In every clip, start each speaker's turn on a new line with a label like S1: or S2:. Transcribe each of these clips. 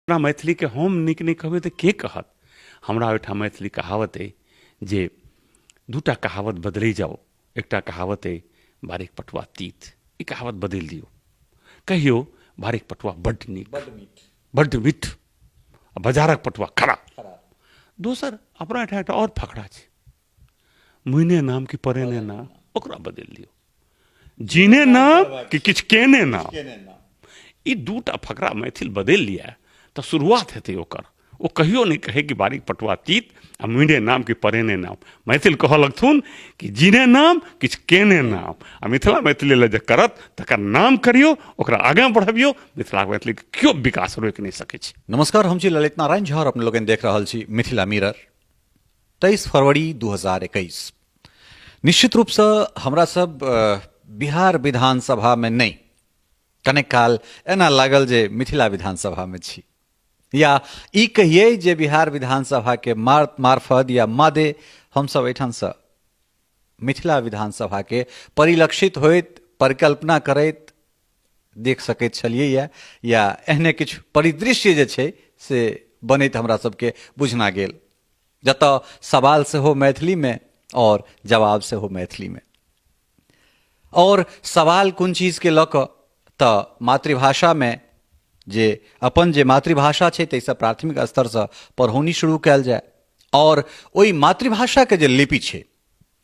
S1: अपना मैथिली के हम नीक नहीं कहबै तऽ के कहत। हमरा ओहिठाम मैथिली कहावत अइ जे दूटा कहावत बदलै जाओ। एकटा कहावत अइ बारीक पटुआ तीत, ई कहावत बदलि दियौ, कहियो बारीक पटुआ बड्ड नीक, बड्ड मीठ, आ बाजारक पटुआ खराब। दोसर अपना एहिठाम एकटा आओर फकरा छै, मुइने नाम कि परेने नाम, ओकरा बदलि दियौ, जीने नाम कि किछु केने नाम। ई दूटा फकरा मैथिल बदलि लिअ तऽ शुरुआत हेतै ओकर। ओ कहियो नहि कहे कि बारीक पटुआ तीत आ मुइने नाम कि परेने नाम। मैथिल कहऽ लगथुन कि जीने नाम किछु केने नाम। आ मिथिला मैथिली लए जे करत तकर नाम करियौ, ओकरा आगाँ बढ़बियौ। मिथिला मैथिली के केओ विकास रोकि नहि सकै छै।
S2: नमस्कार, हम छी ललित नारायण झा और अपने लोगन देख रहल छी मिथिला मिरर। 23 फरवरी 2021 निश्चित रूप से हमरा सब बिहार विधानसभा में नहीं, कने काल एना लागल जे मिथिला विधानसभा में छी, या ई कहिए जे बिहार विधानसभा के मार्फत या मादे हम सब एठाम से मिथिला विधानसभा के परिलक्षित होइत, परिकल्पना करैत देख सकैत छलिए, या एहने किछु परिदृश्य जे छै से बनैत हमरा सबके बुझना गेल, जतऽ सवाल से हो मैथिली में और जवाब से हो मैथिली में। और सवाल कोन चीज के लऽ कऽ तऽ मातृभाषा में जे अपन जे मातृभाषा छै ताहिसँ प्राथमिक स्तर से पढ़ौनी शुरू कयल जाय, और ओहि मातृभाषा के जे लिपि छै,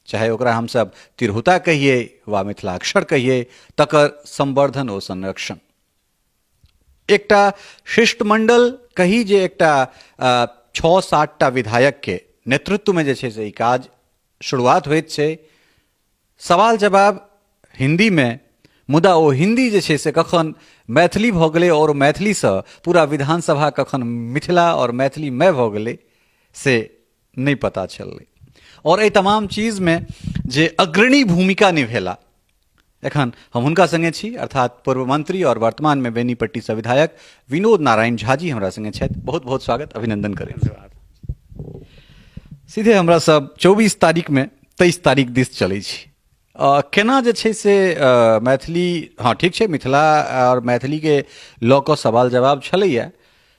S2: चाहे ओकरा हमसब तिरहुता कहिए वा मिथिलाक्षर कहिए, तकर संवर्धन और संरक्षण। एकटा शिष्टमंडल कही जे एकटा 6-7 टा विधायक के नेतृत्व में जे छै से ई काज शुरुआत होइत छै। सवाल जवाब हिंदी में, मुदा ओ हिंदी जे छै से कखन मैथिली भऽ गेलै और मैथिली से पूरा विधानसभा कखन मिथिला और मैथिली में भऽ गेलै से नहीं पता चललै। और एहि तमाम चीज में जे अग्रणी भूमिका निभेला, एखन हम हुनका संगे छी, अर्थात पूर्व मंत्री और वर्तमान में बेनीपट्टी से विधायक विनोद नारायण झा जी हमरा संगे छथि। बहुत बहुत स्वागत, अभिनंदन करें। सीधे हमरा सब 24 तारीख में 23 तारीख दिस चलै छी। केना जे छै से मैथिली, हाँ ठीक छै, मिथिला और मैथिली के लऽ कऽ सवाल जवाब छलैया,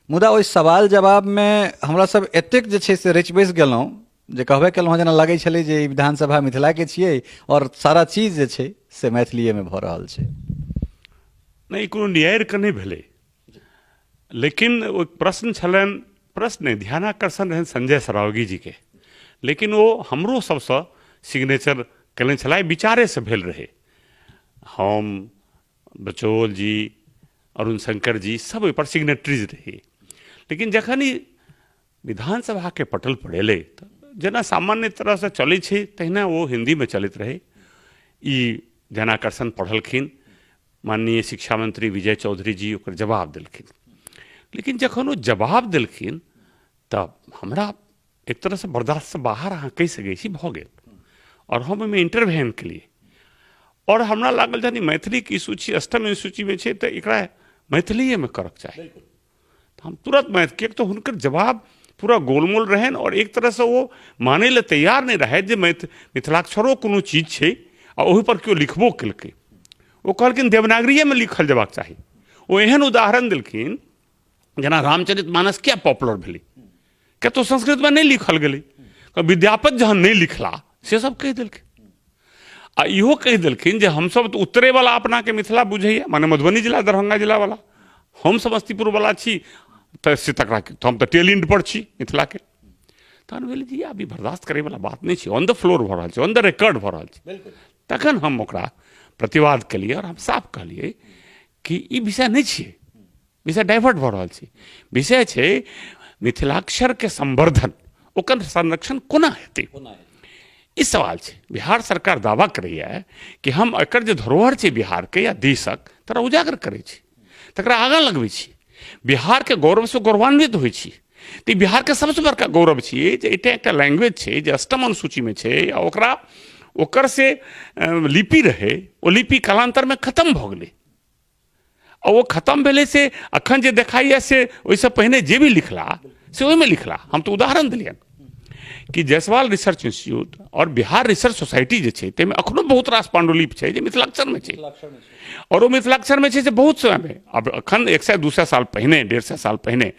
S2: मुदा ओहि सवाल जवाब में हमरा सब एतेक जे छै से रचि बसि गेलहुँ जे कहबे केलहुँ जेना लागै छलै जे ई विधानसभा मिथिला के छियै और सारा चीज जे छै से मैथिलीए में भऽ रहल छै।
S1: नहीं, कोनो न्याय के नहीं भेलै, लेकिन ओ प्रश्न छलनि, प्रश्न नहीं, ध्यानाकर्षण रहनि संजय सरावगी जी के, लेकिन वो हमरो सबसँ सिग्नेचर कयने छलाह, विचारे से भेल रहे। हम, बचौल जी, अरुण शंकर जी सब ओहि पर सिग्नेटरीज रहे। लेकिन जखन ई विधानसभा के पटल पर एलै तऽ जेना सामान्य तरह से चलै छै तहिना वो हिंदी में चलैत रहे। ई ध्यानाकर्षण पढ़लखिन, माननीय शिक्षा मंत्री विजय चौधरी जी ओकर जवाब देलखिन। लेकिन जखन वो जवाब देलखिन तब हमरा एक तरह से बर्दाश्त से बाहर अहाँ कहि सकै छी भऽ गेल, और हम ओहिमे इंटरवेन केलिए। और हमरा लागल जे मैथिली की सूची अष्टम सूची में छै तऽ एकरा मैथिलीए में करक चाही। तो हम तुरंत किएक तो हुनकर जवाब पूरा गोलमोल रहन, और एक तरह से वो मानै लए तैयार नहीं रहे जे मिथिलाक्षरो कोनो चीज छै आ ओहि पर केओ लिखबो केलकै। वो कहलखिन देवनागरीए में लिखल जबाक चाही। वो एहन उदाहरण देलखिन जेना रामचरितमानस किया पॉपुलर भेलै, क्या तो संस्कृत में नहीं लिखल गेलै, विद्यापति जहन नहीं लिखला से सब कहि देलखिन। आ इहो कहि देलखिन जे हमसब तऽ उत्तरे वाला अपना के मिथिला बुझैया, माने मधुबनी जिला, दरभंगा जिला वाला, हम समस्तीपुर वाला छी, तऽ से तकरा हम तऽ टेल एंड पर छी मिथिला के। तहन भेलै जी अभी बर्दाश्त करे वाला बात नहीं छै, ऑन द फ्लोर भऽ रहल छै, ऑन द रिकॉर्ड भऽ रहल छै। तखन हम ओकरा प्रतिवाद केलिए और हम साफ कहलिए कि ई विषय नहीं छियै, विषय डाइवर्ट भऽ रहल छै। विषय छै मिथिलाक्षर के संवर्धन, ओकर संरक्षण कोना हेतै, ई सवाल छै। बिहार सरकार दावा करैया कि हम एकर जे धरोहर छै बिहार के या देशक, तकरा उजागर करै छी, तकरा आगाँ लगबै छी, बिहार के गौरव से गौरवान्वित होइ छी। तऽ बिहार के सबसे बड़का गौरव छियै जे एकटा लैंग्वेज छै जे अष्टम अनुसूची में छै, आ ओकरा ओकर से लिपि रहे, ओ लिपि कालांतर में खत्म भऽ गेलै। और वो खत्म भेलै से अखन जे देखाइए से ओहिसँ पहिने जे भी लिखला से ओहिमे लिखला। हम तो उदाहरण दिलियन कि जायसवाल रिसर्च इंस्टीट्यूट और बिहार रिसर्च सोसाइटी जे छै ताहिमे अखनो बहुत रास पांडुलिपि छै जे मिथिलाक्षरमे छै, और वो मिथिलाक्षरमे छै से बहुत समयमे, अब अखन 100-200 साल पहिने, 150 साल पहिने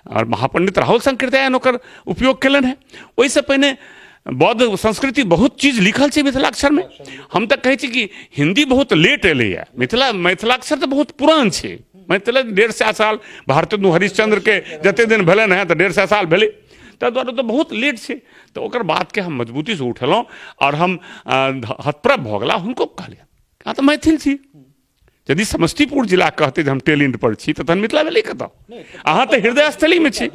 S1: और महापंडित राहुल शंकरदयायन ओकर उपयोग केलनि हैं। ओहिसँ पहिने बौद्ध संस्कृति बहुत चीज लिखल छै मिथिलाक्षरमे। हम तऽ कहै छी कि हिंदी बहुत लेट एलैए, मिथिलाक्षर तऽ बहुत पुरान छै। मतलब 150 साल भारतेन्दु हरिश्चंद्र के जते दिन भेलनि हैं तऽ 150 साल भेलै, ताहि दुआरे तऽ बहुत लेट छै। तऽ ओकर बातके हम मजबूतीसँ उठेलहुँ और हम हतप्रभ भऽ गेला, हुनको कहलियनि अहाँ तऽ मैथिल छी, यदि समस्तीपुर जिला कहते जे हम टेलेंट पर छी तऽ तहन मिथिला भेलै कतऽ? अहाँ तऽ हृदय स्थलीमे छी,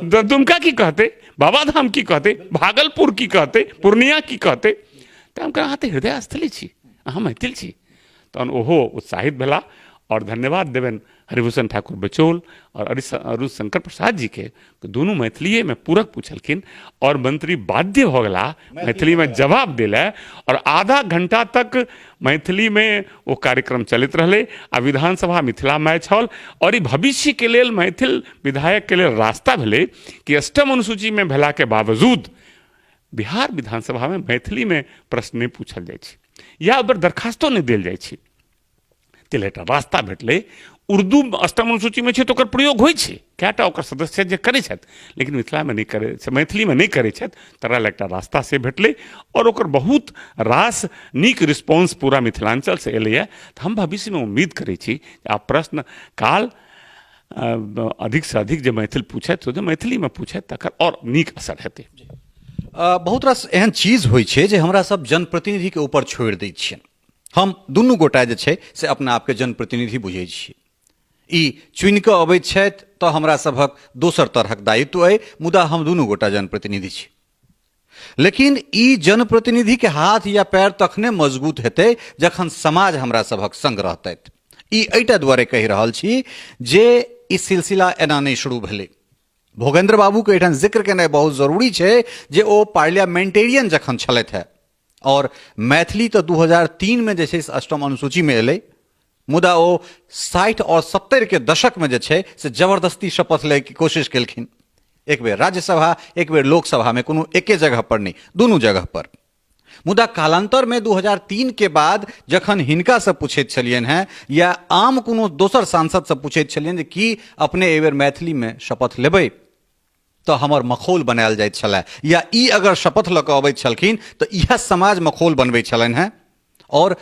S1: दुमका की कहते, बाबाधाम की कहते, भागलपुर की कहते, पूर्णिया की कहते? तऽ हम कहलहुँ अहाँ तऽ हृदय स्थली छी, अहाँ मैथिल छी। तहन ओहो उत्साहित भेला और धन्यवाद देबनि हरिभूषण ठाकुर बचौल और अरुण शंकर प्रसाद जी के, दुनू मैथिलीए में पूरक पूछलखिन और मंत्री बाध्य हो गला मैथिली में जवाब दिले, और आधा घंटा तक मैथिली में वो कार्यक्रम चलित रहले। आ विधानसभा मिथिला में छल और भविष्य के लेल मैथिल विधायक के लेल रास्ता भेले कि अष्टम अनुसूची में भेला के बावजूद बिहार विधानसभा में मैथिली में प्रश्न नहीं पूछल जाय छै या ओकर दरखास्तो नहीं देल जाय छै। तिल एकटा रास्ता भेटले। उर्दू अष्टम अनुसूची में छै तऽ ओकर प्रयोग होइ छै, कएटा ओकर सदस्य जे करै छथि, लेकिन मिथिला में नहीं करे, मैथिली में नहीं करै छथि, तकरा लेल एकटा रास्ता से भेटले और ओकर बहुत रास नीक रिस्पॉन्स पूरा मिथिलांचल से एलैए। तऽ हम भविष्य में उम्मीद करै छी आब प्रश्न काल अधिक से अधिक जे मैथिल पूछथि तऽ मैथिली में पूछथि, तकर और नीक असर हेतै।
S2: बहुत रास एहन चीज होइ छै जे हमरा सब जनप्रतिनिधि के ऊपर छोड़ि दै छियनि। हम दुनू गोटा जे छै से अपना आपके जनप्रतिनिधि बुझै छियै। ई चुनि कऽ अबैत छथि तऽ हमरा सभक दोसर तरहक दायित्व अइ, मुदा हम दुनू गोटा जनप्रतिनिधि छी। लेकिन ई जनप्रतिनिधि के हाथ या पैर तखने मजबूत हेतै जखन समाज हमरा सभक संग रहतैथ। ई एहिटा दुआरे कहि रहल छी जे ई सिलसिला एना नहि शुरू भेलै। भोगेंद्र बाबू के एहिठाम जिक्र केनाइ बहुत जरूरी छै जे ओ पार्लियामेंटेरियन जखन छलथि है और मैथिली तो 2003 में जे छै से अष्टम अनुसूची में एलै, मुदा ओ 60 और 70 के दशक में जे छै से जबरदस्ती शपथ ले की कोशिश केलखिन। एक बेर राज्यसभा, एक बेर लोकसभा में, कोनो एके जगह पर नहीं, दुनू जगह पर। मुदा कालांतर में 2003 के बाद जखन हिनका से पूछैत छलियनि हैं या आम कोनो दोसर सांसद से पूछैत छलियनि जे की अपने एहि बेर मैथिली में शपथ लेबै, तो हमर मखौल बनायल जाइत छलै, या ई अगर शपथ लऽ कऽ अबैत छलखिन तऽ इएह समाज मखौल बनबै छलनि हैं। और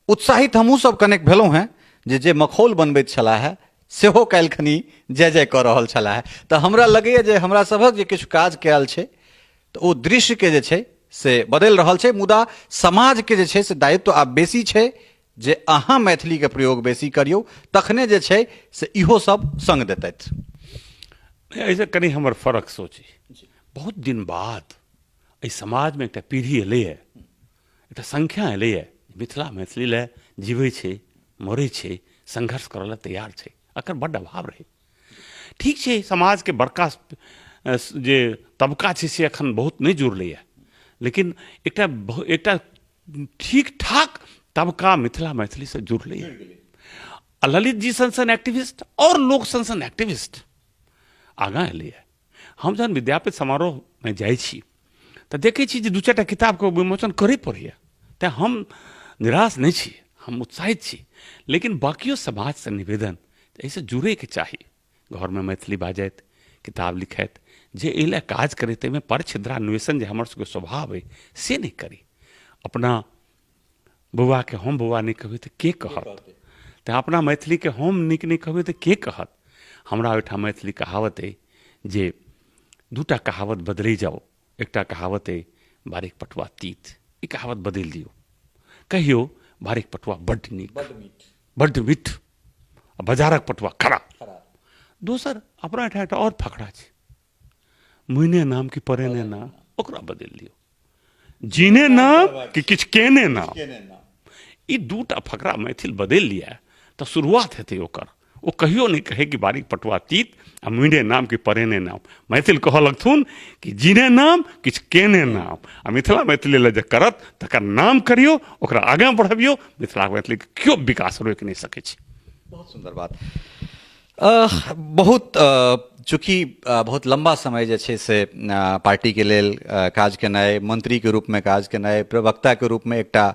S2: उत्साहित हमहूँ सब कनेक भेलहुँ हैं जे मखौल बनबैत छलाह है सेहो काल्हिखनी जय जय कऽ रहल छलाह है। तऽ हमरा लगैए जे हमरा सभक जे किछु काज कयल छै तऽ ओ दृश्य के जे छै से बदलि रहल छै, मुदा समाज के जे छै से दायित्व आब बेसी छै जे अहाँ मैथिली के प्रयोग बेसी करियौ, तखने जे छै से इहो सब संग देतैथ।
S1: ऐसे कनी हमर फर्क सोची। बहुत दिन बाद एहि समाज में एकटा पीढ़ी एलैए, एकटा संख्या एलैए, मिथिला मैथिली ले जीवै छै, मरै छै, संघर्ष करऽ ले तैयार छै, एकर बड्ड अभाव रहे। ठीक छै, समाज के बड़का जे तबका छै से एखन बहुत नहीं जुड़लैए, लेकिन एकटा ठीक ठाक तबका मिथिला मैथिली से जुड़लैए। ललित जी सन एक्टिविस्ट और लोक सन एक्टिविस्ट आगाँ एलैए। हम जहन विद्यापति समारोह में जाइ छी तऽ देखै छी जे 2-4टा किताब के विमोचन करय पड़ैए, तेँ हम निराश नहीं छी, हम उत्साहित छी। लेकिन बाकियो समाज से निवेदन एहिसँ जुड़ैके चाही। घर में मैथिली बाजैत, किताब लिखैत, जे एहि लए काज करैत, एहिमे परछिद्रान्वेषण जे हमर सबके स्वभाव अइ से नहीं करी। अपना बौआ के हम बौआ नहीं कहबै तऽ के कहत? तऽ अपना मैथिली के हम नीक नहीं कहबै तऽ के कहत? हमरा ओहिठाम मैथिली कहावत अइ जे 2टा कहावत बदलै जाओ। एकटा कहावत अइ बारीक पटुआ तीत, ई कहावत बदलि दियौ, कहियो बारीक पटुआ बड्ड नीक, बड्ड मीठ, आ बाजारक पटुआ खराब। दोसर अपना एहिठाम एकटा और फकरा छै, मुइने नाम कि परेने नाम, ओकरा बदलि दियौ, जीने नाम कि किछु केने नाम। ई 2टा फकरा मैथिल बदलि लिअ तऽ शुरुआत हेतै ओकर। वो कहियो नहीं कहे कि बारीक पटुआ तीत आ मुइने नाम कि परेने नाम। मैथिल कह लगथुन कि जीने नाम किछु केने नाम, आ मिथिला मैथिली ले जे करत तकर नाम करियो, ओकरा आगाँ बढ़बियो। मिथिला मैथिली के क्यों विकास रोकि नहीं सकै छै।
S2: बहुत सुंदर बात। बहुत चूँकि बहुत लंबा समय जे छै से पार्टी के लेल काज केनाइ, मंत्री के रूप में काज केनाइ, प्रवक्ता के रूप में एकटा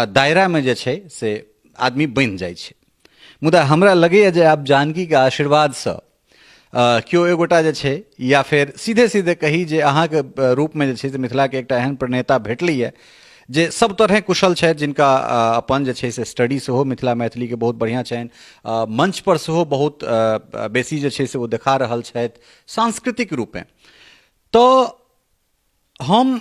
S2: दायरा में जे छै से आदमी बनि जाइ छै। मुदा हमरा लगैए जे आब जानकी के आशीर्वाद से केओ एगोटा जे छै, या फिर सीधे सीधे कही जे अहाँके रूप में जे छै से मिथिला के एकटा एहन प्रणेता भेटलैए जे सब तरह कुशल छथि, जिनका अपन जे छै से स्टडी सेहो मिथिला मैथिली के बहुत बढ़िया छनि, मंच पर सेहो बहुत बेसी जे छै से वो देखा रहल छथि सांस्कृतिक रूपें। तो हम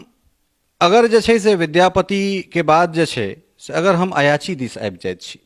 S2: अगर जे छै से विद्यापति के बाद जे छै से अगर हम अयाची दिस आबि जाइत छी,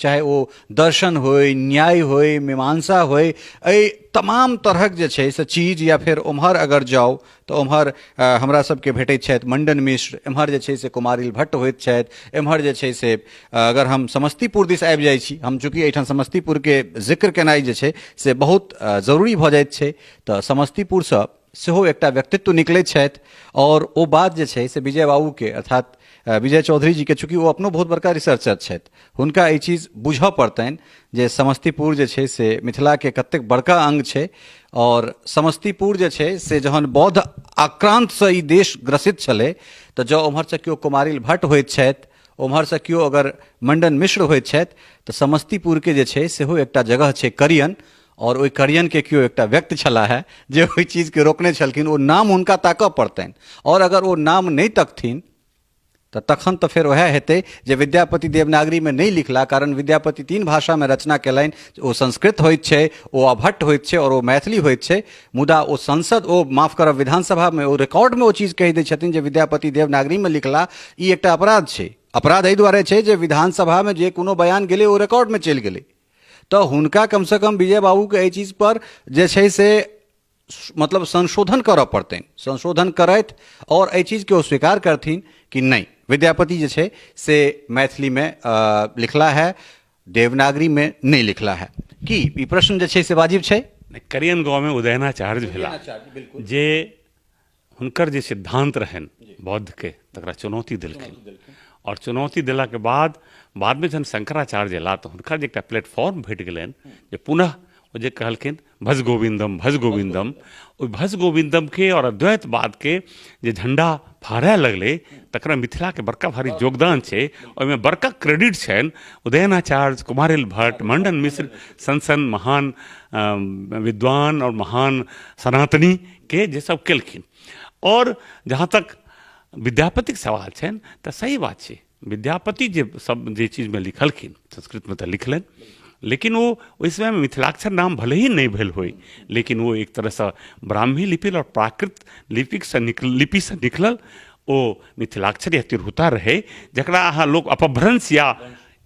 S2: चाहे वो दर्शन होय, न्याय होय, मीमांसा होय, एहि तमाम तरहक जे छै से चीज, या फिर उम्हर अगर जाओ तो उम्हर हमरा सबके भेटैत छथि मंडन मिश्र, एम्हर जे छै से कुमारिल भट्ट होइत छथि, एम्हर जे छै से अगर हम समस्तीपुर दिस आबि जाइ छी, हम चूँकि एहिठाम समस्तीपुर के जिक्र केनाइ जे छै से बहुत जरूरी भऽ जाइत छै, तऽ समस्तीपुरसँ सेहो एकटा व्यक्तित्व निकलैत छथि। और ओ बात जे छै से विजय बाबू के अर्थात विजय चौधरी जी के, चूँकि वो अपनो बहुत बड़का रिसर्चर छथि, हुनका ई चीज बुझऽ पड़तनि जे समस्तीपुर जे छै से मिथिला के कतेक बड़का अंग छै। और समस्तीपुर जे छै से जहन बौद्ध आक्रांत से ई देश ग्रसित छलै, तऽ जँ उम्हरसँ केओ कुमारिल भट्ट होइत छथि, उम्हरसँ केओ अगर मंडन मिश्र होइत छथि, तऽ समस्तीपुर के जे छै सेहो एकटा जगह छै करियन। और ओहि करियन के केओ एकटा व्यक्ति छलाह है जे ओहि चीज के रोकने छलखिन, ओ नाम हुनका ताकऽ पड़तनि। और अगर ओ नाम नहीं तकथिन तऽ तखन तऽ फेर वएह हेतै जे विद्यापति देवनागरी में नहीं लिखला, कारण विद्यापति 3 भाषा में रचना केलनि, ओ संस्कृत होइत छै, ओ अभट्ट होइत छै, और ओ मैथिली होइत छै। मुदा ओ संसद, ओ माफ करब विधानसभा में, ओ रिकॉर्ड में ओ चीज कहि दै छथिन जे विद्यापति देवनागरी में लिखला। ई एकटा अपराध छै। अपराध एहि दुआरे छै जे विधानसभा में जे कोनो बयान गेलै ओ रिकॉर्ड में चलि गेलै, तो हुनका कम से कम विजय बाबू के एहि चीज पर जे छै से मतलब संशोधन करऽ पड़तनि। संशोधन करैत और एहि चीज के ओ स्वीकार करथिन कि नहीं, विद्यापति जे छै से मैथिली में लिखला है, देवनागरी में नहीं लिखला है। कि ई प्रश्न जे छै से वाजिब छै?
S1: करियन गाँव में उदयनाचार्य भेला जे हुनकर जे सिद्धांत रहन बौद्ध के, तकरा चुनौती देलखिन। और चुनौती देला के बाद में जन शंकराचार्य एला तऽ हुनका जे एकटा प्लेटफॉर्म भेट गेलनि जे पुनः ओ जे कहलखिन भज गोविंदम भज गोविंदम, ओहि भज गोविंदम के और अद्वैतवाद के जे झंडा फहराए लगले, तकरा मिथिला के बड़का भारी योगदान छै। ओहिमे बड़का क्रेडिट छनि उदयनाचार्य, कुमारिल भट्ट, मंडन मिश्र सन महान विद्वान और महान सनातनी के जे सब केलखिन। और जहाँ तक विद्यापति के सवाल छनि तऽ सही बात छै, विद्यापति जे सब जे चीज में लिखलखिन संस्कृत में तऽ लिखलनि, लेकिन वो ओहि समय में मिथिलाक्षर नाम भले ही नहीं भेल होय, लेकिन वो एक तरह से ब्राह्मी लिपि और प्राकृत लिपि से निकलल ओ मिथिलाक्षर या तिरहुता रहे, जकरा अहाँ लोग अपभ्रंश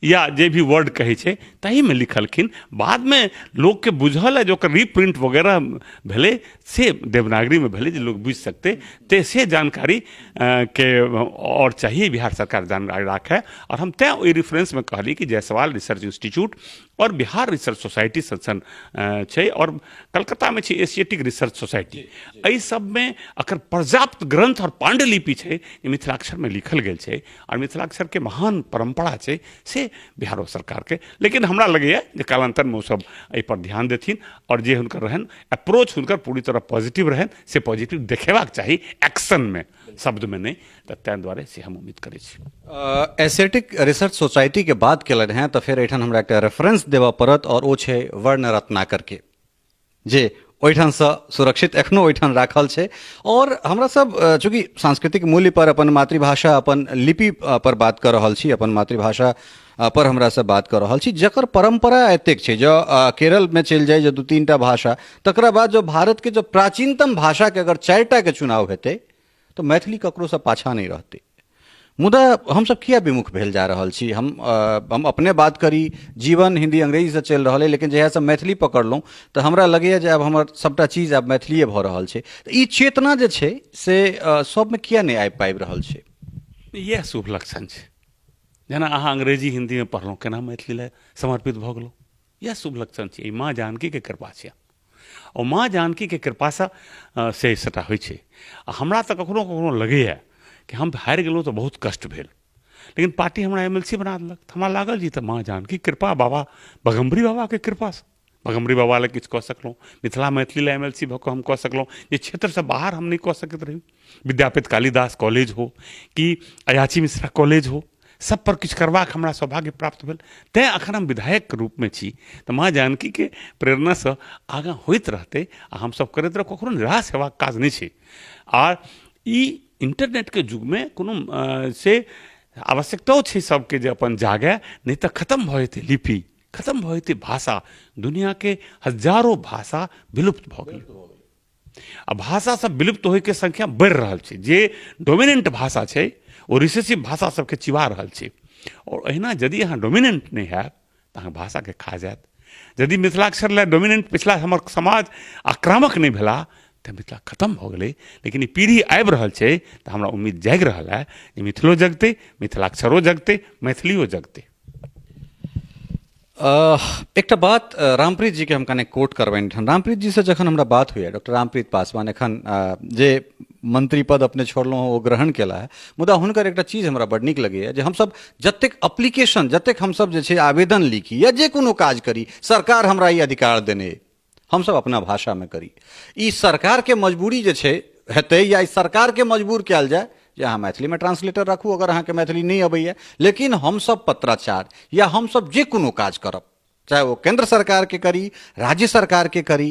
S1: या जे भी वर्ड कहे छे तही में लिखलखिन। बाद में लोग के बुझल है जो रीप्रिंट वगैरह भेले से देवनागरी में भेले, जो लोग बुझ सकते ते से जानकारी के और चाहिए बिहार सरकार जानकारी राखे। और हम तैं ओई रेफरेंस में कहली कि जायसवाल रिसर्च इंस्टीट्यूट और बिहार रिसर्च सोसाइटी संसन छै, और कलकत्ता में छै एशियाटिक रिसर्च सोसाइटी। एहि सब में अकर पर्याप्त ग्रंथ और पांडुलिपि छै जे मिथिलाक्षर में लिखल गेल छै, और मिथिलाक्षर के महान परंपरा छै से बिहारो सरकार के। लेकिन हमरा लगैए जे कालांतर में ओ सब एहि पर ध्यान देथिन, और जे हुनकर रहन अप्रोच हुनकर पूरी तरह पॉजिटिव रहन, से पॉजिटिव देखेबाक चाही एक्शन में, शब्द में नहीं। तऽ तैं दुआरे से हम उम्मीद करै छी।
S2: एशियाटिक रिसर्च सोसाइटी के बात केलनि हैं तऽ फेर एहिठाम हमरा एकटा रेफरेंस देबऽ पड़त, और ओ छै वर्ण रत्नाकर के, जे ओहिठाम से सुरक्षित एखनो ओहिठाम राखल छै। और हमरा सब चूँकि सांस्कृतिक मूल्य पर, अपन मातृभाषा, अपन लिपि पर बात कर रहल छी, अपन मातृभाषा पर हमरा सब बात कर रहल छी, जकर परंपरा एतेक छै। जो केरल में चलि जाए जो 2-3 टा भाषा, तकरा बाद जो भारत के जो प्राचीनतम भाषा के अगर 4 टा के चुनाव हेतै तो मैथिली ककरो से पाछा नहीं रहते। मुदा हम सब किया विमुख भेल जा रहल छी? हम अपने बात करी, जीवन हिंदी अंग्रेजी से चल रहा है, लेकिन जहिया से मैथिली पकड़लहुँ तऽ हमरा लगैए जे आब हमर सबटा चीज आब मैथिलीए भऽ रहल छै। ई चेतना जे छै से सब में किया नहीं आबि पाबि रहल छै?
S1: यह शुभ लक्षण छै। जेना अहाँ अंग्रेजी हिंदी में पढ़लहुँ, केना मैथिली लए समर्पित भऽ गेलहुँ, यह शुभ लक्षण छै। माँ जानकी के कृपा छै, और माँ जानकी के कृपा से सबटा होइ छै। हमरा तऽ कखनो कखनो लगैए कि हम हारि गेलहुँ तऽ बहुत कष्ट भेल, लेकिन पार्टी हमरा MLC बना देलक। हमरा लागल जी तऽ माँ जानकी कृपा, बाबा बगम्बरी बाबा के कृपा से भगमरी बाबा ले किछु कह सकलहुँ, मिथिला मैथिली ले MLC भऽ कऽ हम कह सकलहुँ जे क्षेत्रसँ बाहर हम नहि कऽ सकैत रही। विद्यापति कालिदास कॉलेज हो कि अयाची मिश्रा कॉलेज हो, सब पर किछु करबाक हमरा सौभाग्य प्राप्त भेल। तैँ अखन हम विधायकके रूपमे छी तऽ माँ जानकीके प्रेरणासँ आगाँ होइत रहतै आ हमसभ करैत रहब, ककरो निराश हेबाक काज नहि छै। आ ई इंटरनेटके युगमे कोनो से आवश्यकतो छै सबके जे अपन जागय, नहीं तऽ खत्म भऽ जेतै लिपि, खत्म भऽ जेतै भाषा। दुनियाके हजारों भाषा विलुप्त भऽ गेलै आ भाषा सब विलुप्त होइके संख्या बढ़ि रहल छै। जे डोमिनेंट भाषा छै ओ रिसेसिव भाषा सबके चिबा रहल छै। और अहिना यदि अहाँ डोमिनेंट नहीं हैब तऽ अहाँ भाषाके खा जायत। यदि मिथिलाक्षर लए डोमिनेंट पिछला हमर समाज आक्रामक नहीं भेला तऽ मिथिला खत्म भऽ गेलै। लेकिन ई पीढ़ी आबि रहल छै तऽ हमरा उम्मीद जागि रहल है जे मिथिलो जगतै, मिथिलाक्षरो जगतै, मैथिलियो जगतै।
S2: एकटा बात रामप्रीत जी के हम कने कोट करबनि। रामप्रीत जी से जखन हमरा बात हुई, डॉक्टर रामप्रीत पासवान एखन जे मंत्री पद अपने छोड़लहुँ ओ ग्रहण केला है, मुदा हुनकर एकटा चीज हमरा बड नीक लगैए जे हमसब जतेक एप्लीकेशन, जतेक हमसब जे छै आवेदन लिखी या जे कोनो काज करी, सरकार हमरा ई अधिकार देने अइ, हमसब अपना भाषामे करी। ई सरकारके मजबूरी जे छै हेतै या ई सरकारके मजबूर कयल जाय जे अहाँ मैथिलीमे ट्रांसलेटर राखू अगर अहाँके मैथिली नहीं अबैया। लेकिन हमसब पत्राचार या हमसब जे कोनो काज करब, चाहे वो केंद्र सरकारके करी, राज्य सरकारके करी,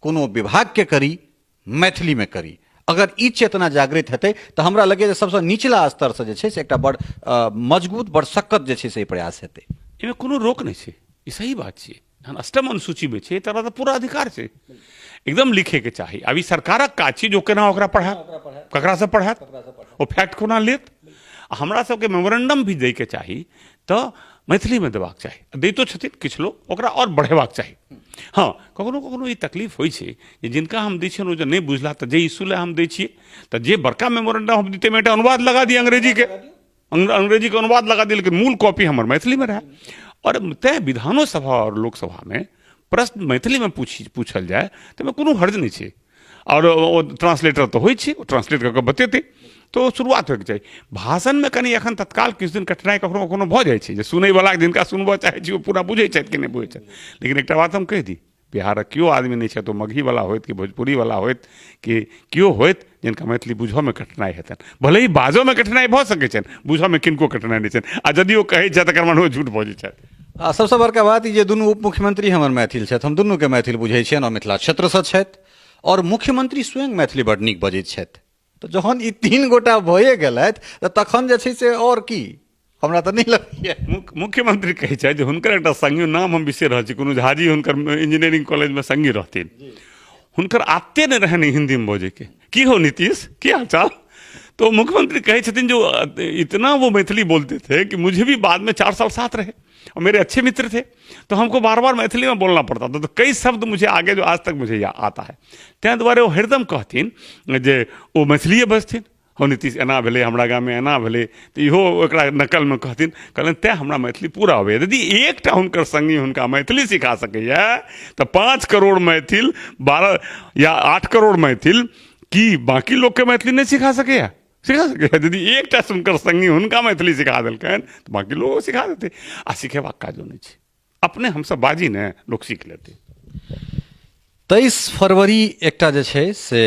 S2: कोनो विभागके करी, मैथिलीमे करी। अगर ई चेतना जागृत हेतै तऽ हमरा लगैए जे सबसँ निचला स्तरसँ जे छै से एकटा बड़ मजबूत, बड़ सख्त जे छै से ई प्रयास हेतै।
S1: एहिमे कोनो रोक नहीं छै, ई सही बात छियै। जहन अष्टम अनुसूचीमे छै तकरा तऽ पूरा अधिकार छै, एकदम लिखेके चाही। आब ई सरकारक काज छै जो केना ओकरा पढ़ायत, ककरासँ पढ़ायत, ओ फैक्ट कोना लेत। आ हमरा सबके मेमोरेंडम भी दैके चाही तऽ मैथिलीमे देबाक चाही। दैतो छथिन किछु लोग, ओकरा और बढ़ेबाक चाही। हाँ, कखनो कखनो ई तकलीफ होइ छै जे जिनका हम दै छियनि ओ जे नहि बुझला तऽ जे इशू लए हम दै छियै तऽ जे बड़का मेमोरेंडम हम दैते एकटा अनुवाद लगा दिए अंग्रेजीके, अंग्रेजीके अनुवाद लगा दिए, लेकिन मूल कॉपी हमर मैथिलीमे रहे। और तैँ विधानो सभा और लोकसभा में प्रश्न मैथिली में पूछल जाए तो कोनो हर्ज नहीं छै। और ओ ट्रांसलेटर तो होइ छै, ओ ट्रांसलेट कऽ बतेतै तो शुरुआत होइके चाही। भाषण में कनि एखन तत्काल किछु दिन कठिनाइ कखनो कखनो भऽ जाइ छै जे सुनैवला जिनका सुनबऽ चाहै छी ओ पूरा बुझै छथि कि नहि बुझै छथि। लेकिन एकटा बात हम कहि दी, बिहारक केओ आदमी नहीं छथि, ओ मगहीवला होइत कि भोजपुरीवला होइत कि केओ होइत जिनका मैथिली बुझऽमे कठिनाइ हेतनि। भले ही बाजऽमे कठिनाइ भऽ सकै छनि, बुझऽमे किनको कठिनाइ नहि छनि। आ यदि ओ कहै छथि तकर मतलब ओ झूठ बजै छथि।
S2: आ सबसँ बड़का बात ई जे दुनू उप मुख्यमंत्री हमर मैथिल छथि, हम दुनूके मैथिल बुझै छियनि और मिथिला क्षेत्रसँ छथि और मुख्यमंत्री स्वयं मैथिली बड्ड नीक बजैत छथि। तऽ जहन ई तीन गोटा भए गेलथि तऽ तखन जे छै से और की, हमरा तऽ नहीं लगैए।
S1: मुख्यमंत्री कहै छथि जे हुनकर एकटा संगी, नाम हम बिसरि रहल छी, कोनो झाजी हुनकर इंजीनियरिंग कॉलेजमे संगी रहथिन, हुनकर आते नहीं रहनि हिंदीमे बजैके। की हो नीतीश, की हालचाल? तो मुख्यमंत्री कहे छथिन जो इतना वो मैथिली बोलते थे कि मुझे भी बाद में 4 साल साथ रहे और मेरे अच्छे मित्र थे, तो हमको बार बार मैथिली में बोलना पड़ता था। तो कई शब्द मुझे आगे जो आज तक मुझे आता है, तैं दुआरे वो हरदम कहथिन जे ओ मैथिलीए बजथिन। हो नीतीश एना भेलै, हमरा गाममे एना भेलै, तऽ इहो एकरा नकलमे कहथिन। कहलनि तैँ हमरा मैथिली पूरा अबैए। यदि एकटा हुनकर संगी हुनका मैथिली सिखा सकैए तऽ 5 करोड़ मैथिल, 12 या 8 करोड़ मैथिल की बाकी लोकके मैथिली नहीं सिखा सकैए? सिखा सकै। यदि एकटा हुनकर संगी हुनका मैथिली सिखा देलकनि तऽ बाकी लोग सिखा देतै। आ सिखेबाक काजो नहीं छै, अपने हमसब बाजी ने लोक सीख लेतै।
S2: 23 फरवरी एकटा जे छै से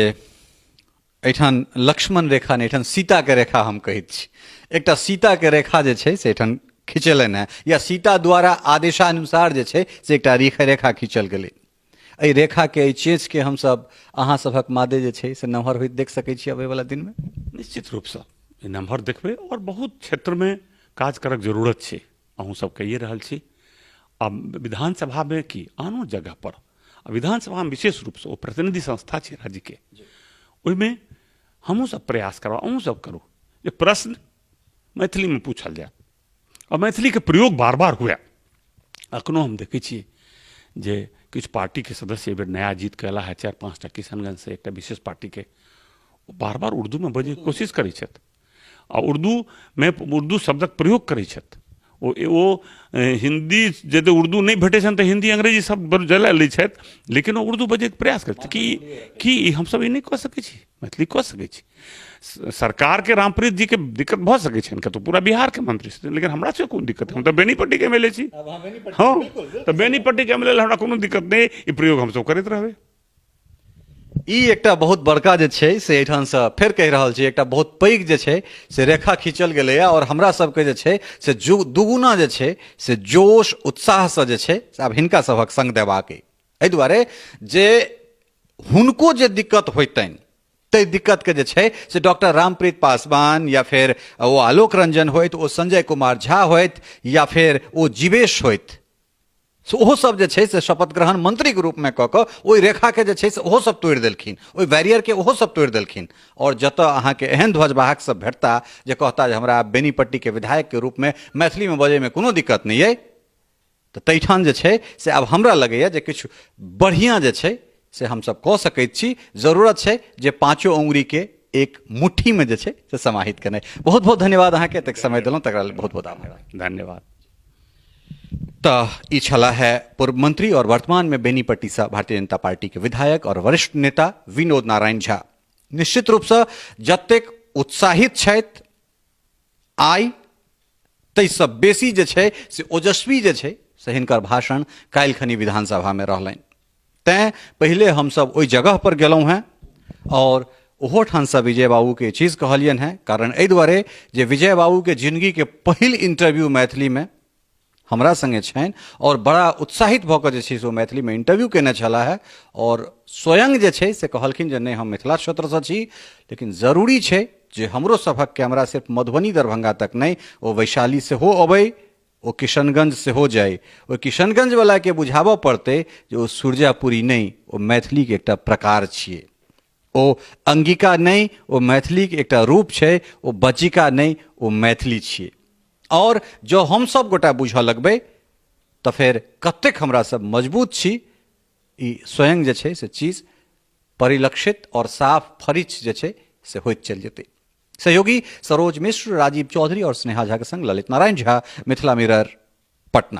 S2: एहिठाम लक्ष्मण रेखा नहि, एहिठाम सीताके रेखा हम कहैत छी। एकटा सीताके रेखा जे छै से एहिठाम खिंचेलनि हैं, या सीता द्वारा आदेशानुसार जे छै से एकटा रेखा खींचल गेलै। एहि रेखाके, एहि चेंजके हमसब अहाँ सभक मादे जे छै से नमहर होइत देख सकै छी अबैवला दिनमे?
S1: निश्चित रूपसँ नमहर देखबै और बहुत क्षेत्रमे काज करक जरूरत छै। अहूँ सब कहिए रहल छी। आ विधानसभामे की आनो जगह पर, आ विधानसभामे विशेष रूपसँ ओ प्रतिनिधि संस्था छै राज्यके, ओहिमे हमहूँ सब प्रयास करब, अहूँ सब करू जे प्रश्न मैथिलीमे पूछल जाए और मैथिलीके प्रयोग बार बार हुए। अखनो हम देखै छियै जे किछु पार्टीके सदस्य एहि बेर नया जीत के अयला है 4-5टा किशनगंज से, एकटा विशेष पार्टीके, बार बार उर्दूमे बजैके कोशिश करै छथि आ उर्दू शब्दक प्रयोग करै छथि। वो हिंदी यदि उर्दू नहीं भेटे छन तो हिंदी अंग्रेजी सब जला लै छथि, लेकिन वो उर्दू बजे के प्रयास करते कि हम सब ई नहीं कह सकै छी, मैथिली कह सकै छी। सरकार के रामप्रीत जी के दिक्कत भ सकै छनि, तो पूरा बिहार के मंत्री छथिन, लेकिन हमरा से कोन दिक्कत है, हम तो बेनीपट्टी के एमएलए छी। हाँ, तो बेनीपट्टी के एमएलए हमरा कोनो दिक्कत नहीं, ई प्रयोग हम सब करैत रहबै।
S2: ई एकटा बहुत बड़का जे छै से एहिठाम से फेर कहि रहल छी, एकटा बहुत पैघ जे छै से रेखा खींचल गेलैए, और हमरा सबके जे छै से दुगुना जे छै से जोश उत्साह से जे छै से आब हिनका सभक संग देबाक अइ। एहि दुआरे जे हुनको जे दिक्कत होइतनि ताहि दिक्कत के जे छै से डॉक्टर रामप्रीत पासवान या फिर ओ आलोक रंजन होइत, ओ संजय कुमार झा होइत, या फिर ओ जीवेश होइत, ओहो सब जे छै से शपथ ग्रहण मंत्री के रूप में कऽ कऽ ओहि रेखा के जे छै से ओहो सब तोड़ि देलखिन, ओहि बैरियर के ओहो सब तोड़ि देलखिन। और जतऽ अहाँके एहन ध्वजवाहक सब भेटता जे कहता जे हमरा बेनीपट्टी के विधायक के रूप में मैथिली में बजै में कोनो दिक्कत नहीं है, तो तैठान जे छै से आब हमरा लगैए जे किछु बढ़िया जे छै से हम सब कह सकैत छी। जरूरत छै जे पांचों अंगुरी के एक मुट्ठी में जे छै से समाहित केनाइ। बहुत बहुत धन्यवाद अहाँके एतेक समय देलहुँ, तकरा लेल बहुत बहुत आभार।
S1: धन्यवाद।
S2: तो ई छला है पूर्व मंत्री और वर्तमान में बेनीपट्टी से भारतीय जनता पार्टी के विधायक और वरिष्ठ नेता विनोद नारायण झा। निश्चित रूप से जतेक उत्साहित छथि आइ, ताहिसँ बेसी जे छै से ओजस्वी जे छै से हिनकर भाषण काल्हि खनी विधानसभा में रहलनि। तैं पहिले हमसब ओहि जगह पर गेलहुँ हैं और ओहो ठान से विजय बाबू के चीज कहलियन हैं, कारण एहि दुआरे जे विजय बाबू के जिंदगी के पहिल इंटरव्यू मैथिली में हमरा संगे छनि, और बड़ा उत्साहित भऽ कऽ जे छै से ओ मैथिली में इंटरव्यू केने छला है, और स्वयं जे छै से कहलखिन जे नहि हम मिथिला क्षेत्रसँ छी, लेकिन जरूरी छै जे हमरो सभक कैमरा सिर्फ मधुबनी दरभंगा तक नहीं, ओ वैशाली से हो अबै, ओ किशनगंज से हो जाए, ओ किशनगंज वाला के बुझाबऽ पड़तै जे ओ सुरजापुरी नहीं, ओ मैथिली के एकटा प्रकार छियै, ओ अंगिका नहीं, ओ मैथिली के एकटा रूप छै, ओ बचिका नहीं, ओ मैथिली छियै। और जो हम सब गोटा बुझऽ लगबै तो फिर कतेक हमरा सब मजबूत छी, ई स्वयं जे छै से चीज परिलक्षित और साफ फरिच जे छै से होइत चलि जेतै। सहयोगी सरोज मिश्र, राजीव चौधरी और स्नेहा झा के संग ललित नारायण झा, मिथिला मिरर, पटना।